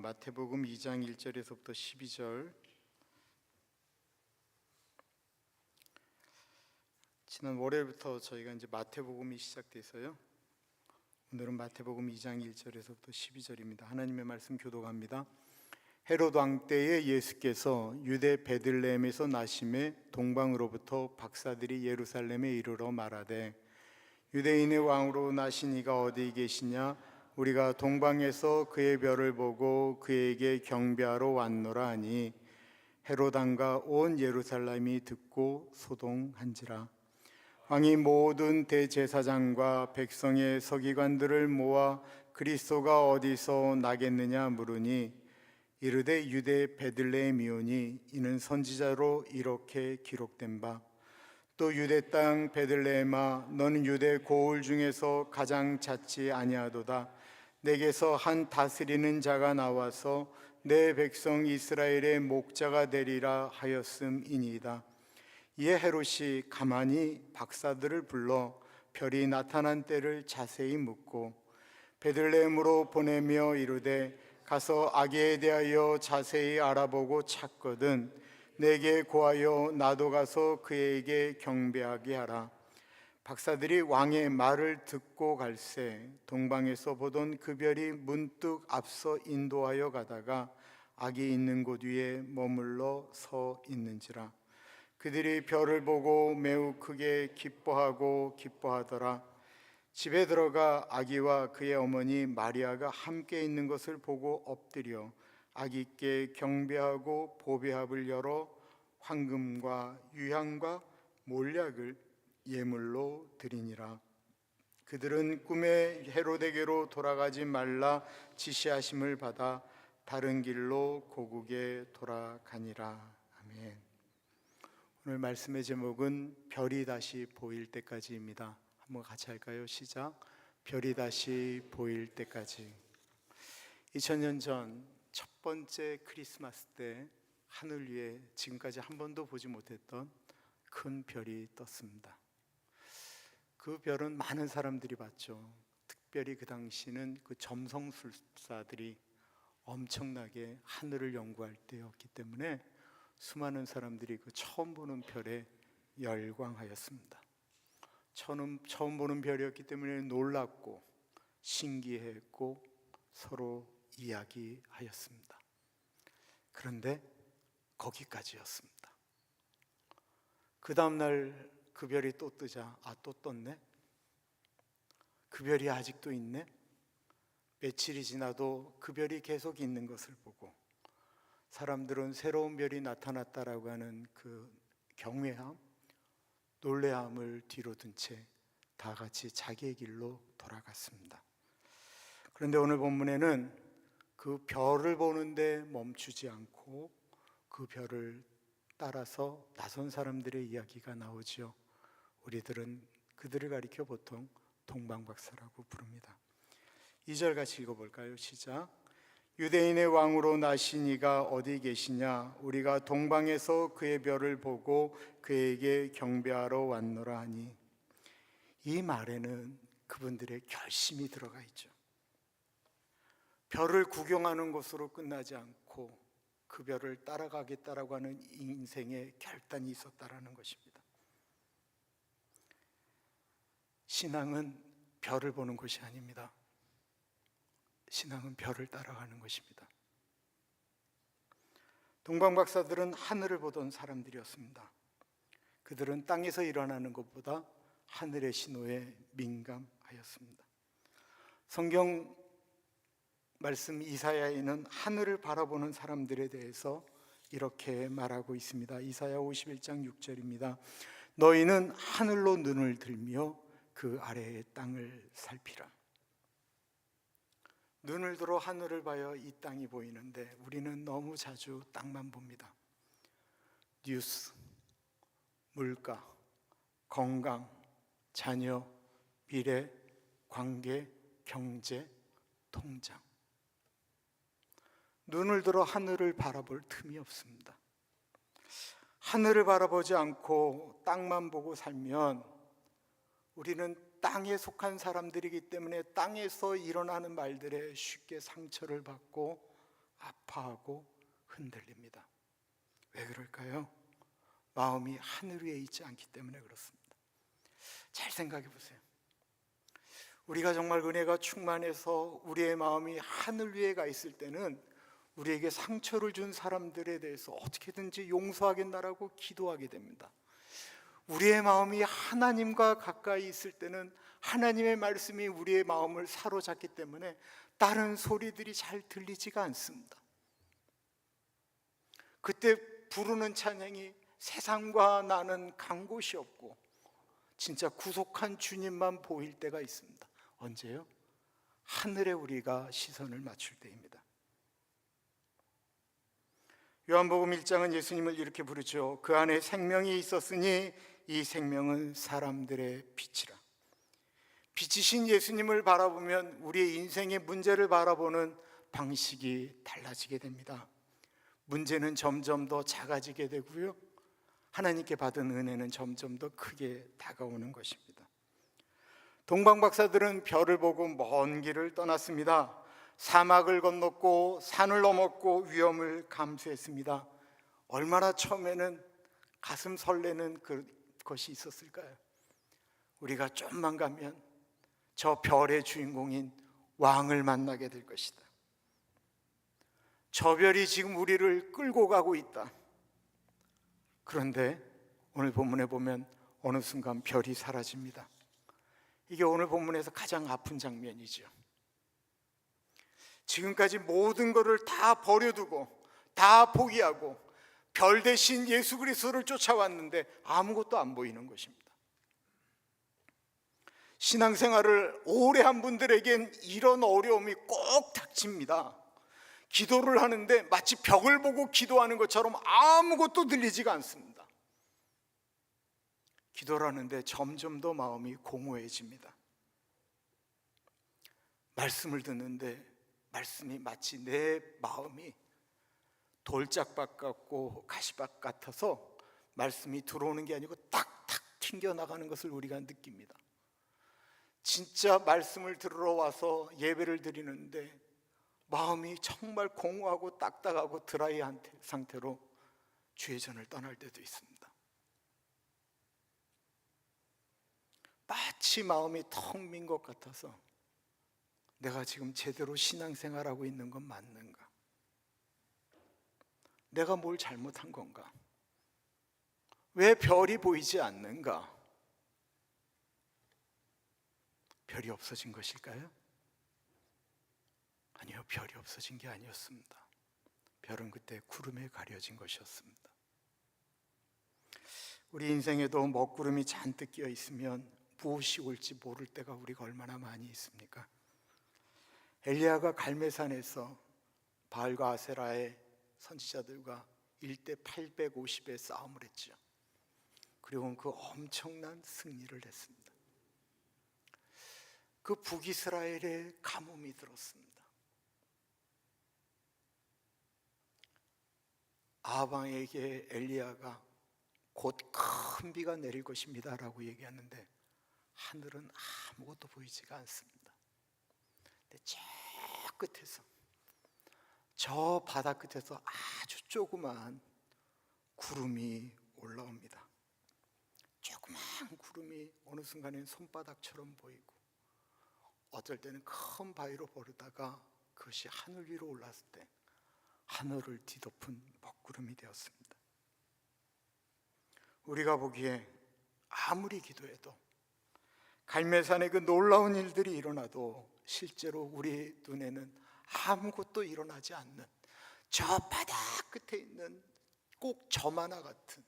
마태복음 2장 1절에서부터 12절. 지난 월요일부터 저희가 이제 마태복음이 시작돼서요. 오늘은 마태복음 2장 1절에서부터 12절입니다. 하나님의 말씀 교독합니다. 헤롯 왕 때에 예수께서 유대 베들레헴에서 나심에 동방으로부터 박사들이 예루살렘에 이르러 말하되 유대인의 왕으로 나신 이가 어디 계시냐? 우리가 동방에서 그의 별을 보고 그에게 경배하러 왔노라 하니 헤롯 왕과 온 예루살렘이 듣고 소동한지라. 왕이 모든 대제사장과 백성의 서기관들을 모아 그리스도가 어디서 나겠느냐 물으니 이르되 유대 베들레헴이오니 이는 선지자로 이렇게 기록된 바 또 유대 땅 베들레헴아 너는 유대 고을 중에서 가장 잦지 아니하도다. 내게서 한 다스리는 자가 나와서 내 백성 이스라엘의 목자가 되리라 하였음이니이다. 이에 헤롯이 가만히 박사들을 불러 별이 나타난 때를 자세히 묻고 베들레헴으로 보내며 이르되 가서 아기에 대하여 자세히 알아보고 찾거든 내게 고하여 나도 가서 그에게 경배하게 하라. 박사들이 왕의 말을 듣고 갈새 동방에서 보던 그 별이 문득 앞서 인도하여 가다가 아기 있는 곳 위에 머물러 서 있는지라. 그들이 별을 보고 매우 크게 기뻐하더라. 집에 들어가 아기와 그의 어머니 마리아가 함께 있는 것을 보고 엎드려 아기께 경배하고 보배합을 열어 황금과 유향과 몰약을 예물로 드리니라. 그들은 꿈에 헤롯에게로 돌아가지 말라 지시하심을 받아 다른 길로 고국에 돌아가니라. 아멘. 오늘 말씀의 제목은 별이 다시 보일 때까지입니다. 한번 같이 할까요? 시작. 별이 다시 보일 때까지. 2000년 전 첫 번째 크리스마스 때 하늘 위에 지금까지 한 번도 보지 못했던 큰 별이 떴습니다. 그 별은 많은 사람들이 봤죠. 특별히 그 당시는 그 점성술사들이 엄청나게 하늘을 연구할 때였기 때문에 수많은 사람들이 그 처음 보는 별에 열광하였습니다. 처음 보는 별이었기 때문에 놀랍고 신기했고 서로 이야기하였습니다. 그런데 거기까지였습니다. 그 다음날 그 별이 또 뜨자 또 떴네? 그 별이 아직도 있네? 며칠이 지나도 그 별이 계속 있는 것을 보고 사람들은 새로운 별이 나타났다라고 하는 그 경외함, 놀래함을 뒤로 둔 채 다 같이 자기의 길로 돌아갔습니다. 그런데 오늘 본문에는 그 별을 보는데 멈추지 않고 그 별을 따라서 나선 사람들의 이야기가 나오지요. 우리들은 그들을 가리켜 보통 동방박사라고 부릅니다. 2절 같이 읽어볼까요? 시작. 유대인의 왕으로 나신 이가 어디 계시냐? 우리가 동방에서 그의 별을 보고 그에게 경배하러 왔노라 하니 이 말에는 그분들의 결심이 들어가 있죠. 별을 구경하는 것으로 끝나지 않고 그 별을 따라가겠다라고 하는 인생의 결단이 있었다라는 것입니다. 신앙은 별을 보는 것이 아닙니다. 신앙은 별을 따라가는 것입니다. 동방박사들은 하늘을 보던 사람들이었습니다. 그들은 땅에서 일어나는 것보다 하늘의 신호에 민감하였습니다. 성경 말씀 이사야에는 하늘을 바라보는 사람들에 대해서 이렇게 말하고 있습니다. 이사야 51장 6절입니다. 너희는 하늘로 눈을 들며 그 아래의 땅을 살피라. 눈을 들어 하늘을 봐야 이 땅이 보이는데 우리는 너무 자주 땅만 봅니다. 뉴스, 물가, 건강, 자녀, 미래, 관계, 경제, 통장. 눈을 들어 하늘을 바라볼 틈이 없습니다. 하늘을 바라보지 않고 땅만 보고 살면 우리는 땅에 속한 사람들이기 때문에 땅에서 일어나는 말들에 쉽게 상처를 받고 아파하고 흔들립니다. 왜 그럴까요? 마음이 하늘 위에 있지 않기 때문에 그렇습니다. 잘 생각해 보세요. 우리가 정말 은혜가 충만해서 우리의 마음이 하늘 위에 가 있을 때는 우리에게 상처를 준 사람들에 대해서 어떻게든지 용서하겠나라고 기도하게 됩니다. 우리의 마음이 하나님과 가까이 있을 때는 하나님의 말씀이 우리의 마음을 사로잡기 때문에 다른 소리들이 잘 들리지가 않습니다. 그때 부르는 찬양이 세상과 나는 간 곳이 없고 진짜 구속한 주님만 보일 때가 있습니다. 언제요? 하늘에 우리가 시선을 맞출 때입니다. 요한복음 1장은 예수님을 이렇게 부르죠. 그 안에 생명이 있었으니 이 생명은 사람들의 빛이라. 빛이신 예수님을 바라보면 우리의 인생의 문제를 바라보는 방식이 달라지게 됩니다. 문제는 점점 더 작아지게 되고요, 하나님께 받은 은혜는 점점 더 크게 다가오는 것입니다. 동방 박사들은 별을 보고 먼 길을 떠났습니다. 사막을 건넜고 산을 넘었고 위험을 감수했습니다. 얼마나 처음에는 가슴 설레는 그것이 있었을까요? 우리가 좀만 가면 저 별의 주인공인 왕을 만나게 될 것이다. 저 별이 지금 우리를 끌고 가고 있다. 그런데 오늘 본문에 보면 어느 순간 별이 사라집니다. 이게 오늘 본문에서 가장 아픈 장면이죠. 지금까지 모든 것을 다 버려두고 다 포기하고 별 대신 예수 그리스도를 쫓아왔는데 아무것도 안 보이는 것입니다. 신앙생활을 오래 한 분들에겐 이런 어려움이 꼭 닥칩니다. 기도를 하는데 마치 벽을 보고 기도하는 것처럼 아무것도 들리지가 않습니다. 기도를 하는데 점점 더 마음이 공허해집니다. 말씀을 듣는데 말씀이 마치 내 마음이 돌짝밭 같고 가시밭 같아서 말씀이 들어오는 게 아니고 탁탁 튕겨나가는 것을 우리가 느낍니다. 진짜 말씀을 들으러 와서 예배를 드리는데 마음이 정말 공허하고 딱딱하고 드라이한 상태로 주의 전을 떠날 때도 있습니다. 마치 마음이 텅 빈 것 같아서 내가 지금 제대로 신앙생활하고 있는 건 맞는가? 내가 뭘 잘못한 건가? 왜 별이 보이지 않는가? 별이 없어진 것일까요? 아니요, 별이 없어진 게 아니었습니다. 별은 그때 구름에 가려진 것이었습니다. 우리 인생에도 먹구름이 잔뜩 끼어 있으면 무엇이 올지 모를 때가 우리가 얼마나 많이 있습니까? 엘리야가 갈멜산에서 바알과 아세라의 선지자들과 1대 850의 싸움을 했죠. 그리고 그 엄청난 승리를 했습니다. 그 북이스라엘에 가뭄이 들었습니다. 아합왕에게 엘리야가 곧 큰 비가 내릴 것입니다 라고 얘기하는데 하늘은 아무것도 보이지가 않습니다. 근데 저 끝에서, 저 바다 끝에서 아주 조그만 구름이 올라옵니다. 조그만 구름이 어느 순간엔 손바닥처럼 보이고 어떨 때는 큰 바위로 버르다가 그것이 하늘 위로 올랐을 때 하늘을 뒤덮은 먹구름이 되었습니다. 우리가 보기에 아무리 기도해도 갈멜산의 그 놀라운 일들이 일어나도 실제로 우리 눈에는 아무것도 일어나지 않는 저 바다 끝에 있는 꼭 점 하나 같은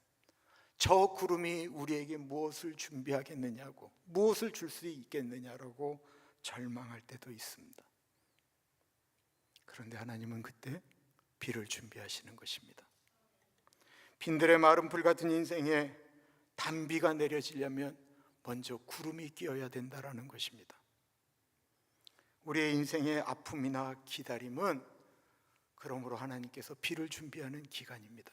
저 구름이 우리에게 무엇을 준비하겠느냐고, 무엇을 줄 수 있겠느냐라고 절망할 때도 있습니다. 그런데 하나님은 그때 비를 준비하시는 것입니다. 빈들의 마른 풀 같은 인생에 단비가 내려지려면 먼저 구름이 끼어야 된다라는 것입니다. 우리의 인생의 아픔이나 기다림은 그러므로 하나님께서 비를 준비하는 기간입니다.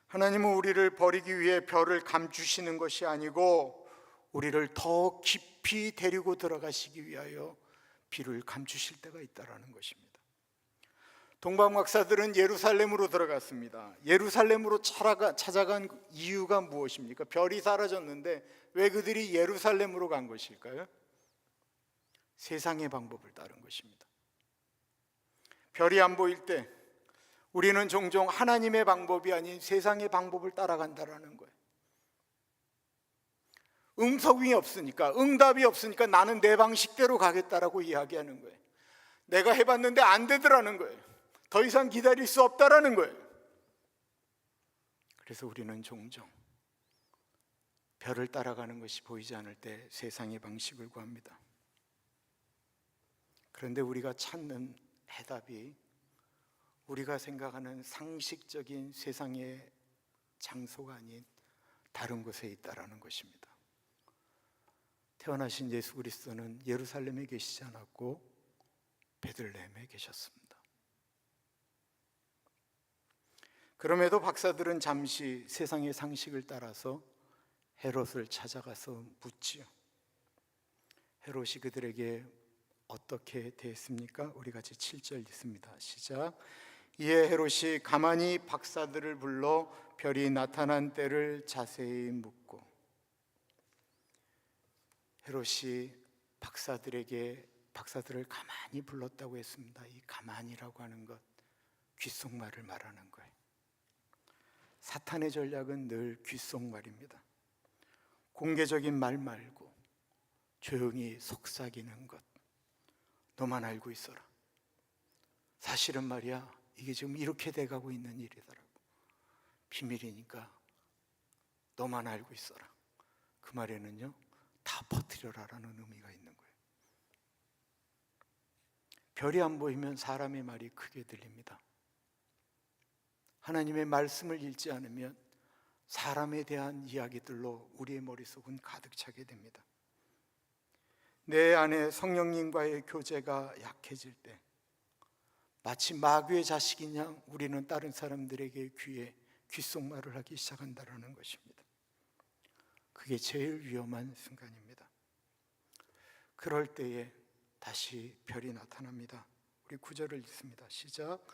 하나님은 우리를 버리기 위해 별을 감추시는 것이 아니고 우리를 더 깊이 데리고 들어가시기 위하여 비를 감추실 때가 있다라는 것입니다. 동방 박사들은 예루살렘으로 들어갔습니다. 예루살렘으로 찾아간 이유가 무엇입니까? 별이 사라졌는데 왜 그들이 예루살렘으로 간 것일까요? 세상의 방법을 따른 것입니다. 별이 안 보일 때 우리는 종종 하나님의 방법이 아닌 세상의 방법을 따라간다라는 거예요. 응석이 없으니까, 응답이 없으니까 나는 내 방식대로 가겠다라고 이야기하는 거예요. 내가 해봤는데 안 되더라는 거예요. 더 이상 기다릴 수 없다라는 거예요. 그래서 우리는 종종 별을 따라가는 것이 보이지 않을 때 세상의 방식을 구합니다. 그런데 우리가 찾는 해답이 우리가 생각하는 상식적인 세상의 장소가 아닌 다른 곳에 있다라는 것입니다. 태어나신 예수 그리스도는 예루살렘에 계시지 않았고 베들레헴에 계셨습니다. 그럼에도 박사들은 잠시 세상의 상식을 따라서 헤롯을 찾아가서 묻지요. 헤롯이 그들에게 어떻게 대했습니까? 우리 같이 7절 읽습니다. 시작. 이에 헤롯이 가만히 박사들을 불러 별이 나타난 때를 자세히 묻고, 헤롯이 박사들을 가만히 불렀다고 했습니다. 이 가만히라고 하는 것, 귓속말을 말하는 거예요. 사탄의 전략은 늘 귓속말입니다. 공개적인 말 말고 조용히 속삭이는 것. 너만 알고 있어라. 사실은 말이야, 이게 지금 이렇게 돼가고 있는 일이더라고. 비밀이니까 너만 알고 있어라. 그 말에는요, 다 퍼뜨려라라는 의미가 있는 거예요. 별이 안 보이면 사람의 말이 크게 들립니다. 하나님의 말씀을 읽지 않으면 사람에 대한 이야기들로 우리의 머릿속은 가득 차게 됩니다. 내 안에 성령님과의 교제가 약해질 때 마치 마귀의 자식인 양 우리는 다른 사람들에게 귀에 귓속말을 하기 시작한다는 것입니다. 그게 제일 위험한 순간입니다. 그럴 때에 다시 별이 나타납니다. 우리 9절을 읽습니다. 시작.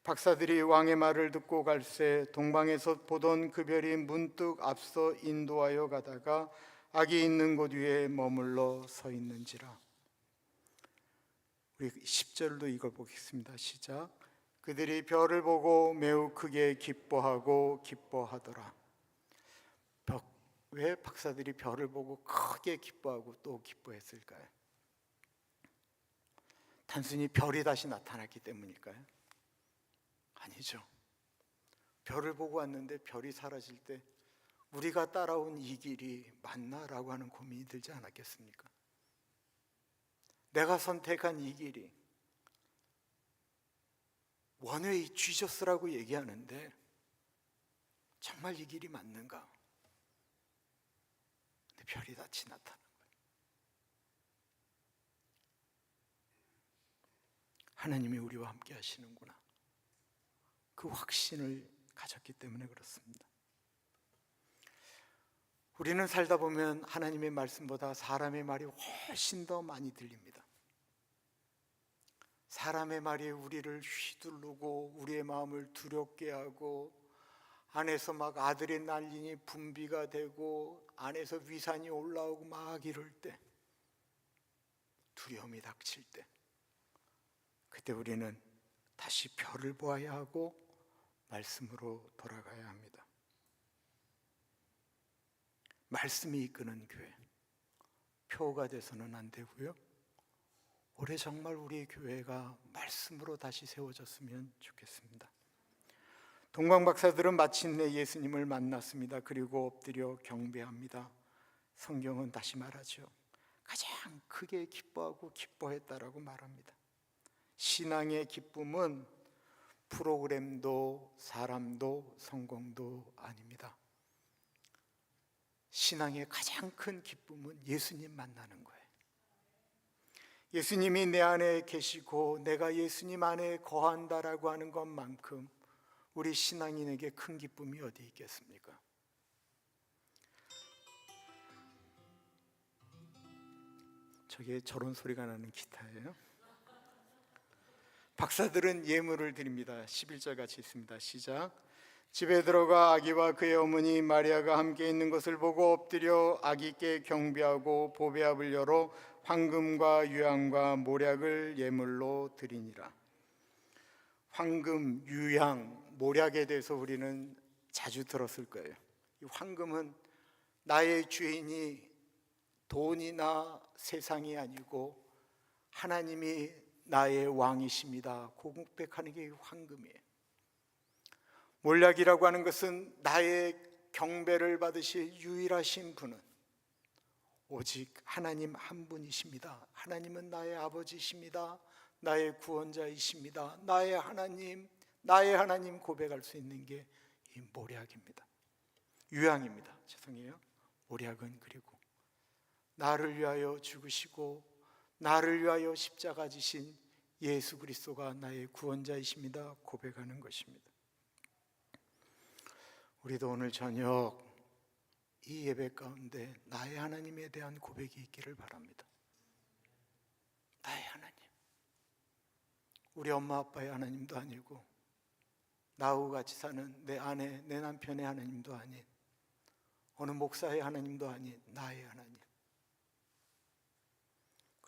박사들이 왕의 말을 듣고 갈새 동방에서 보던 그 별이 문득 앞서 인도하여 가다가 악이 있는 곳 위에 머물러 서 있는지라. 우리 10절도 이걸 보겠습니다. 시작. 그들이 별을 보고 매우 크게 기뻐하더라. 왜 박사들이 별을 보고 크게 기뻐하고 또 기뻐했을까요? 단순히 별이 다시 나타났기 때문일까요? 아니죠. 별을 보고 왔는데 별이 사라질 때 우리가 따라온 이 길이 맞나라고 하는 고민이 들지 않았겠습니까? 내가 선택한 이 길이 원웨이 지저스라고 얘기하는데 정말 이 길이 맞는가? 근데 별이 다시 나타난 거예요. 하나님이 우리와 함께 하시는구나. 그 확신을 가졌기 때문에 그렇습니다. 우리는 살다 보면 하나님의 말씀보다 사람의 말이 훨씬 더 많이 들립니다. 사람의 말이 우리를 휘두르고 우리의 마음을 두렵게 하고 안에서 막 아드레날린이 분비가 되고 안에서 위산이 올라오고 막 이럴 때, 두려움이 닥칠 때, 그때 우리는 다시 별을 보아야 하고 말씀으로 돌아가야 합니다. 말씀이 이끄는 교회, 표가 돼서는 안 되고요. 올해 정말 우리의 교회가 말씀으로 다시 세워졌으면 좋겠습니다. 동방 박사들은 마침내 예수님을 만났습니다. 그리고 엎드려 경배합니다. 성경은 다시 말하죠. 가장 크게 기뻐하고 기뻐했다라고 말합니다. 신앙의 기쁨은 프로그램도 사람도 성공도 아닙니다. 신앙의 가장 큰 기쁨은 예수님 만나는 거예요. 예수님이 내 안에 계시고 내가 예수님 안에 거한다라고 하는 것만큼 우리 신앙인에게 큰 기쁨이 어디 있겠습니까? 저게 저런 소리가 나는 기타예요. 박사들은 예물을 드립니다. 11절 같이 있습니다. 시작. 집에 들어가 아기와 그의 어머니 마리아가 함께 있는 것을 보고 엎드려 아기께 경배하고 보배압을 열어 황금과 유향과 모략을 예물로 드리니라. 황금, 유향, 모략에 대해서 우리는 자주 들었을 거예요. 이 황금은 나의 주인이 돈이나 세상이 아니고 하나님이 나의 왕이십니다. 고백하는 게 황금이에요. 몰약이라고 하는 것은 나의 경배를 받으실 유일하신 분은 오직 하나님 한 분이십니다. 하나님은 나의 아버지이십니다. 나의 구원자이십니다. 나의 하나님 고백할 수 있는 게 이 몰약입니다. 유향입니다. 죄송해요. 몰약은 그리고 나를 위하여 죽으시고 나를 위하여 십자가 지신 예수 그리스도가 나의 구원자이십니다. 고백하는 것입니다. 우리도 오늘 저녁 이 예배 가운데 나의 하나님에 대한 고백이 있기를 바랍니다. 나의 하나님, 우리 엄마 아빠의 하나님도 아니고 나하고 같이 사는 내 아내, 내 남편의 하나님도 아닌 어느 목사의 하나님도 아닌 나의 하나님.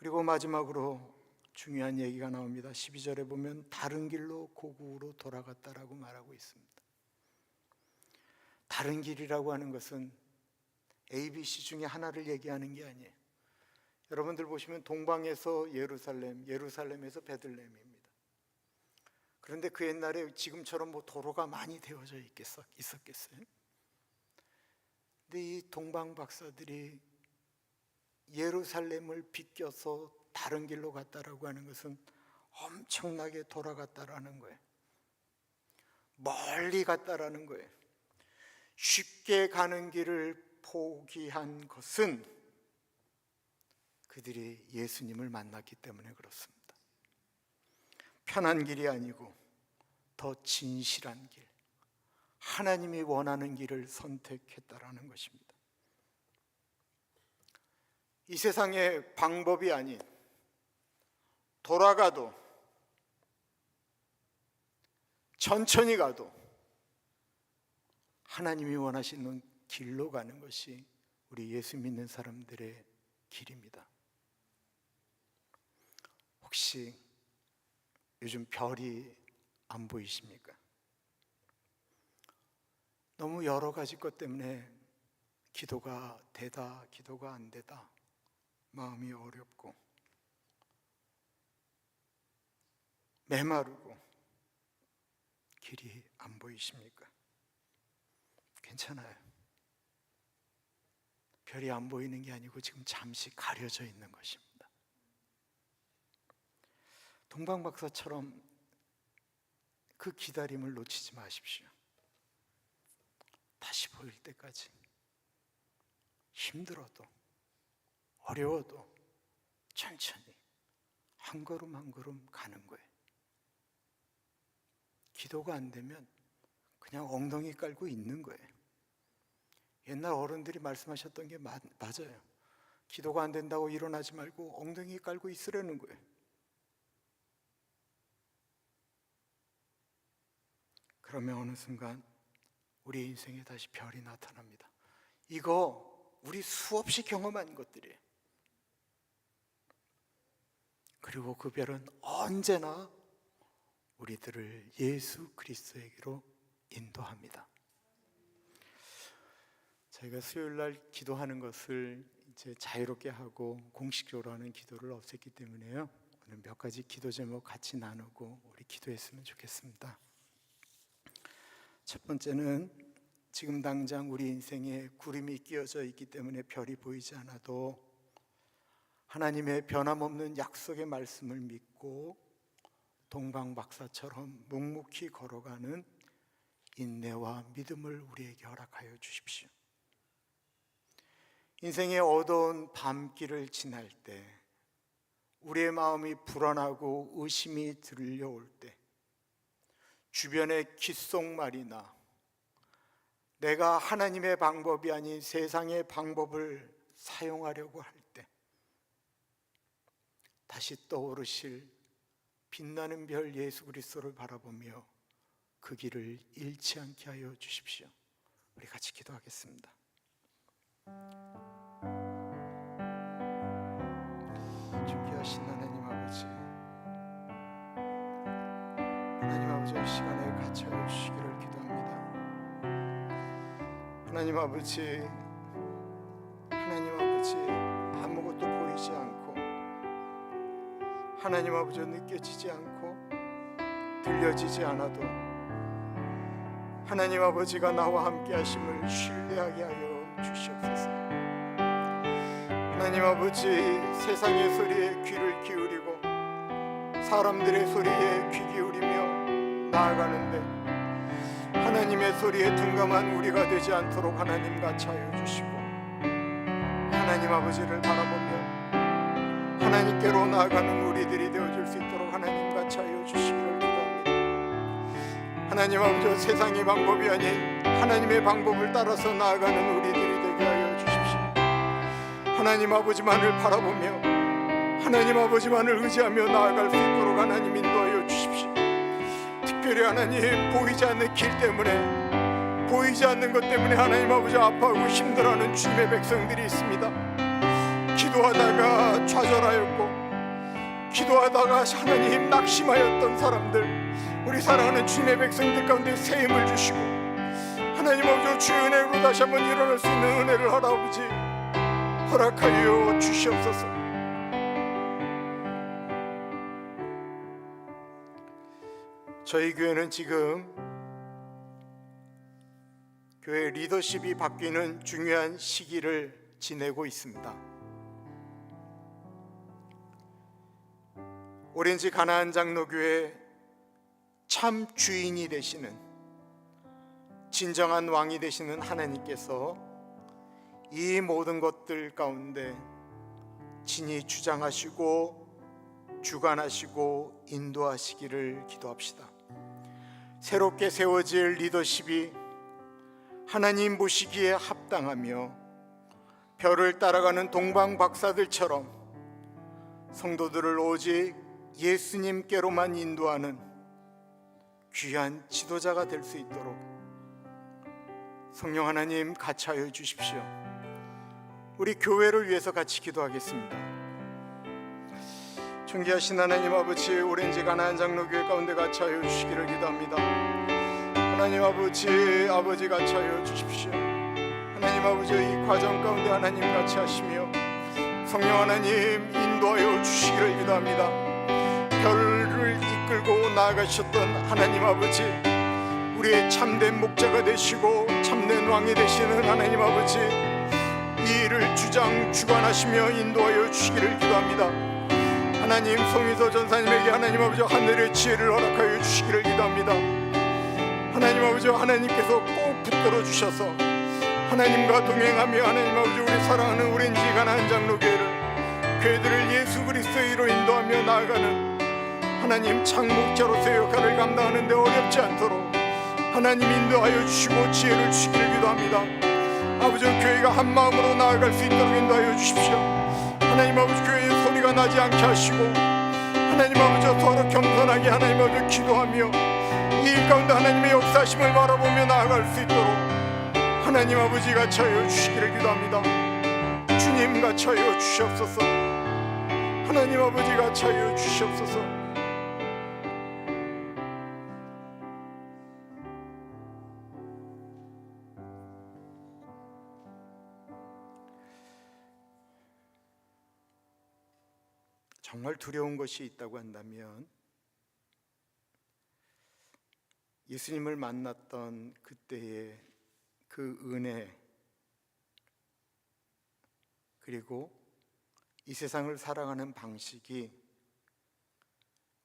그리고 마지막으로 중요한 얘기가 나옵니다. 12절에 보면 다른 길로 고국으로 돌아갔다라고 말하고 있습니다. 다른 길이라고 하는 것은 ABC 중에 하나를 얘기하는 게 아니에요. 여러분들 보시면 동방에서 예루살렘, 예루살렘에서 베들레헴입니다. 그런데 그 옛날에 지금처럼 도로가 많이 되어져 있었겠어요? 근데 이 동방 박사들이 예루살렘을 비껴서 다른 길로 갔다라고 하는 것은 엄청나게 돌아갔다라는 거예요. 멀리 갔다라는 거예요. 쉽게 가는 길을 포기한 것은 그들이 예수님을 만났기 때문에 그렇습니다. 편한 길이 아니고 더 진실한 길, 하나님이 원하는 길을 선택했다라는 것입니다. 이 세상의 방법이 아닌 돌아가도 천천히 가도 하나님이 원하시는 길로 가는 것이 우리 예수 믿는 사람들의 길입니다. 혹시 요즘 별이 안 보이십니까? 너무 여러 가지 것 때문에 기도가 되다, 기도가 안 되다, 마음이 어렵고 메마르고 길이 안 보이십니까? 괜찮아요. 별이 안 보이는 게 아니고 지금 잠시 가려져 있는 것입니다. 동방박사처럼 그 기다림을 놓치지 마십시오. 다시 보일 때까지 힘들어도 어려워도 천천히 한 걸음 한 걸음 가는 거예요. 기도가 안 되면 그냥 엉덩이 깔고 있는 거예요. 옛날 어른들이 말씀하셨던 게 맞아요. 기도가 안 된다고 일어나지 말고 엉덩이 깔고 있으라는 거예요. 그러면 어느 순간 우리 인생에 다시 별이 나타납니다. 이거 우리 수없이 경험한 것들이에요. 그리고 그 별은 언제나 우리들을 예수 그리스도에게로 인도합니다. 저희가 수요일 날 기도하는 것을 이제 자유롭게 하고 공식적으로 하는 기도를 없앴기 때문에요. 오늘 몇 가지 기도 제목 같이 나누고 우리 기도했으면 좋겠습니다. 첫 번째는 지금 당장 우리 인생에 구름이 끼어져 있기 때문에 별이 보이지 않아도 하나님의 변함없는 약속의 말씀을 믿고 동방박사처럼 묵묵히 걸어가는 인내와 믿음을 우리에게 허락하여 주십시오. 인생의 어두운 밤길을 지날 때, 우리의 마음이 불안하고 의심이 들려올 때, 주변의 귓속말이나 내가 하나님의 방법이 아닌 세상의 방법을 사용하려고 할 때 다시 떠오르실 빛나는 별 예수 그리스도를 바라보며 그 길을 잃지 않게 하여 주십시오. 우리 같이 기도하겠습니다. 존귀하신 하나님 아버지, 하나님 아버지, 이 시간에 같이 하여 주시기를 기도합니다. 하나님 아버지, 아무것도 보이지 않고, 하나님 아버지, 느껴지지 않고 들려지지 않아도 하나님 아버지가 나와 함께 하심을 신뢰하게 하여 주시옵소서. 하나님 아버지, 세상의 소리에 귀를 기울이고 사람들의 소리에 귀 기울이며 나아가는데 하나님의 소리에 둔감한 우리가 되지 않도록 하나님 같이 하여 주시고, 하나님 아버지를 바라보며 하나님께로 나아가는 우리들이 되어줄 수 있도록 하나님 같이 하여 주시기를 기도합니다. 하나님 아버지, 세상의 방법이 아닌 하나님의 방법을 따라서 나아가는 우리들이 되게 하여 주십시오. 하나님 아버지만을 바라보며 하나님 아버지만을 의지하며 나아갈 수 있도록 하나님 인도하여 주십시오. 특별히 하나님, 보이지 않는 길 때문에, 보이지 않는 것 때문에 하나님 아버지 아파하고 힘들어하는 주님의 백성들이 있습니다. 기도하다가 좌절하였고, 기도하다가 하나님 낙심하였던 사람들, 우리 사랑하는 주님의 백성들 가운데 새 힘을 주시고 하나님 아버지, 주의 은혜로 다시 한번 일어날 수 있는 은혜를 할아버지 허락하여 주시옵소서. 저희 교회는 지금 교회 리더십이 바뀌는 중요한 시기를 지내고 있습니다. 오렌지 가나안 장로교회 참 주인이 되시는, 진정한 왕이 되시는 하나님께서 이 모든 것들 가운데 친히 주장하시고 주관하시고 인도하시기를 기도합시다. 새롭게 세워질 리더십이 하나님 보시기에 합당하며 별을 따라가는 동방 박사들처럼 성도들을 오직 예수님께로만 인도하는 귀한 지도자가 될 수 있도록 성령 하나님 같이 하여 주십시오. 우리 교회를 위해서 같이 기도하겠습니다. 존귀하신 하나님 아버지, 오렌지 가나안 장로교회 가운데 같이 하여 주시기를 기도합니다. 하나님 아버지 같이 하여 주십시오. 하나님 아버지, 이 과정 가운데 하나님 같이 하시며 성령 하나님 인도하여 주시기를 기도합니다. 별을 이끌고 나아가셨던 하나님 아버지, 우리의 참된 목자가 되시고 참된 왕이 되시는 하나님 아버지, 이 일을 주관하시며 인도하여 주시기를 기도합니다. 하나님, 송희서 전사님에게 하나님 아버지 하늘의 지혜를 허락하여 주시기를 기도합니다. 하나님 아버지, 하나님께서 꼭 붙들어 주셔서 하나님과 동행하며 하나님 아버지, 우리 사랑하는 오렌지 가나안 장로교회를, 교회들을 예수 그리스도의 이로 인도하며 나아가는 하나님 창목자로서의 역할을 감당하는 데 어렵지 않도록 하나님 인도하여 주시고 지혜를 주시기를 기도합니다. 아버지, 교회가 한 마음으로 나아갈 수 있도록 인도하여 주십시오. 하나님 아버지, 교회의 소리가 나지 않게 하시고 하나님 아버지, 서로 겸손하게 하나님 아버지 기도하며 이 일 가운데 하나님의 역사심을 바라보며 나아갈 수 있도록 하나님 아버지 같이 하여 주시기를 기도합니다. 주님 같이 하여 주시옵소서. 하나님 아버지 같이 하여 주시옵소서. 정말 두려운 것이 있다고 한다면 예수님을 만났던 그때의 그 은혜, 그리고 이 세상을 살아가는 방식이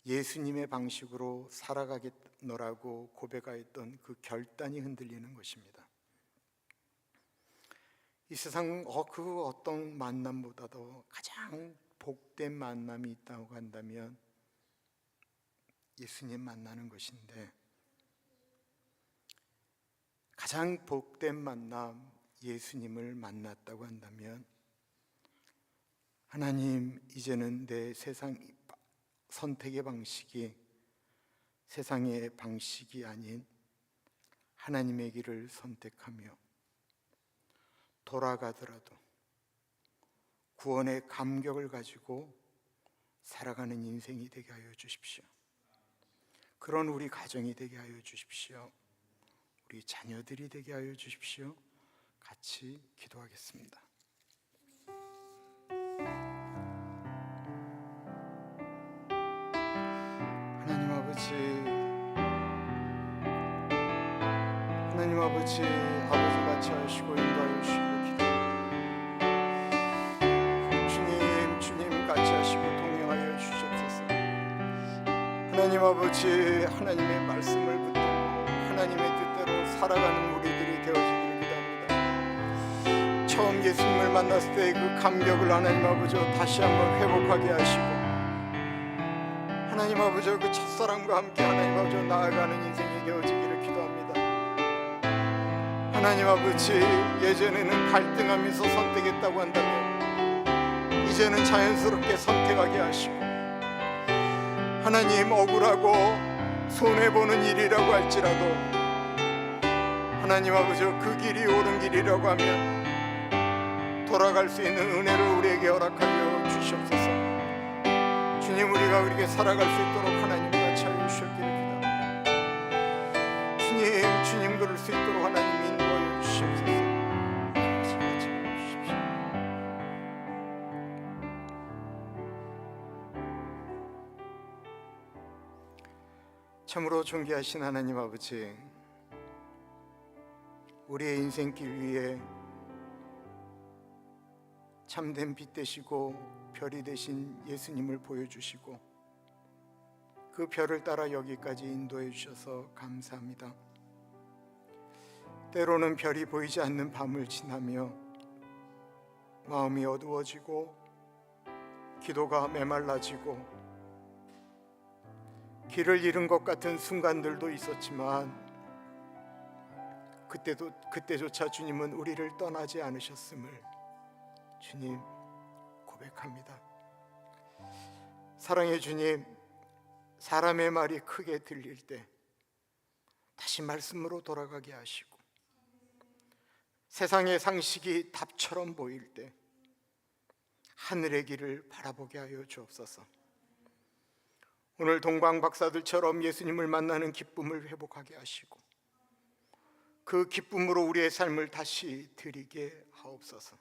예수님의 방식으로 살아가겠노라고 고백하였던 그 결단이 흔들리는 것입니다. 이 세상 그 어떤 만남보다도 가장 복된 만남이 있다고 한다면 예수님 만나는 것인데, 가장 복된 만남, 예수님을 만났다고 한다면 하나님, 이제는 내 세상 선택의 방식이 세상의 방식이 아닌 하나님의 길을 선택하며 돌아가더라도 구원의 감격을 가지고 살아가는 인생이 되게 하여 주십시오. 그런 우리 가정이 되게 하여 주십시오. 우리 자녀들이 되게 하여 주십시오. 같이 기도하겠습니다. 하나님 아버지, 하나님 아버지, 아버지 같이 하시고 인도하여 주시기를 기도합니다. 주님 같이 하시고 동행하여 주시옵소서. 하나님 아버지, 하나님의 말씀을 붙들고 하나님의 뜻대로 살아가는 우리들이 되어지기를 기도합니다. 처음 예수님을 만났을 때 그 감격을 하나님 아버지 다시 한번 회복하게 하시고, 하나님 아버지 그 첫사랑과 함께 하나님 아버지 나아가는 인생이 되어지기를 기도합니다. 하나님 아버지, 예전에는 갈등하면서 선택했다고 한다면 이제는 자연스럽게 선택하게 하시고, 하나님 억울하고 손해보는 일이라고 할지라도 하나님 아버지 그 길이 옳은 길이라고 하면 돌아갈 수 있는 은혜를 우리에게 허락하여 주시옵소서. 주님, 우리가 그렇게 살아갈 수 있도록 하나님 같이 하여 주시기를 기도합니다. 주님 그럴 수 있도록 하나님 인도하여 주시옵소서. 같이 하여 주십시오. 참으로 존귀하신 하나님 아버지, 우리의 인생길 위에 참된 빛 되시고 별이 되신 예수님을 보여주시고 그 별을 따라 여기까지 인도해 주셔서 감사합니다. 때로는 별이 보이지 않는 밤을 지나며 마음이 어두워지고 기도가 메말라지고 길을 잃은 것 같은 순간들도 있었지만 그때조차 주님은 우리를 떠나지 않으셨음을 주님 고백합니다. 사랑의 주님, 사람의 말이 크게 들릴 때 다시 말씀으로 돌아가게 하시고 세상의 상식이 답처럼 보일 때 하늘의 길을 바라보게 하여 주옵소서. 오늘 동방 박사들처럼 예수님을 만나는 기쁨을 회복하게 하시고 그 기쁨으로 우리의 삶을 다시 드리게 하옵소서.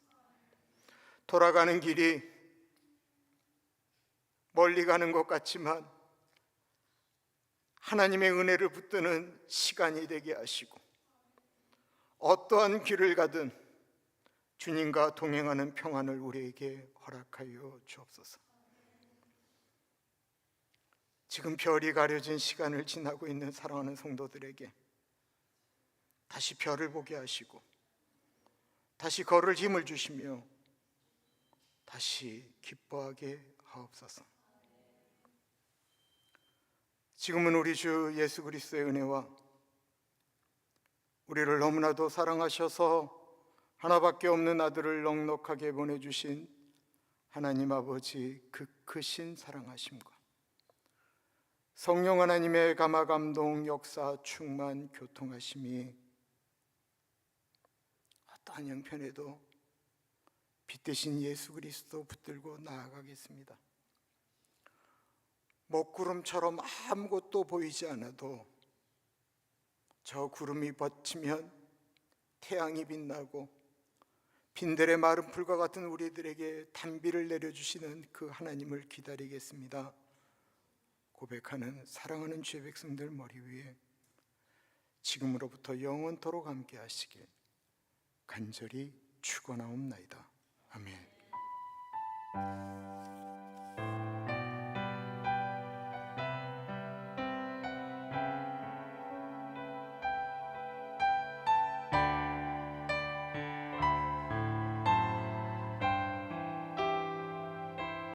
돌아가는 길이 멀리 가는 것 같지만 하나님의 은혜를 붙드는 시간이 되게 하시고 어떠한 길을 가든 주님과 동행하는 평안을 우리에게 허락하여 주옵소서. 지금 별이 가려진 시간을 지나고 있는 사랑하는 성도들에게 다시 별을 보게 하시고 다시 걸을 힘을 주시며 다시 기뻐하게 하옵소서. 지금은 우리 주 예수 그리스도의 은혜와 우리를 너무나도 사랑하셔서 하나밖에 없는 아들을 넉넉하게 보내주신 하나님 아버지 그 크신 사랑하심과 성령 하나님의 감화 감동 역사 충만 교통하심이 어떠한 형편에도 빛 대신 예수 그리스도 붙들고 나아가겠습니다. 먹구름처럼 아무것도 보이지 않아도 저 구름이 뻗치면 태양이 빛나고 빈들의 마른 풀과 같은 우리들에게 단비를 내려주시는 그 하나님을 기다리겠습니다. 고백하는 사랑하는 주의 백성들 머리 위에 지금으로부터 영원토록 함께 하시길 간절히 축원하옵나이다. 아멘.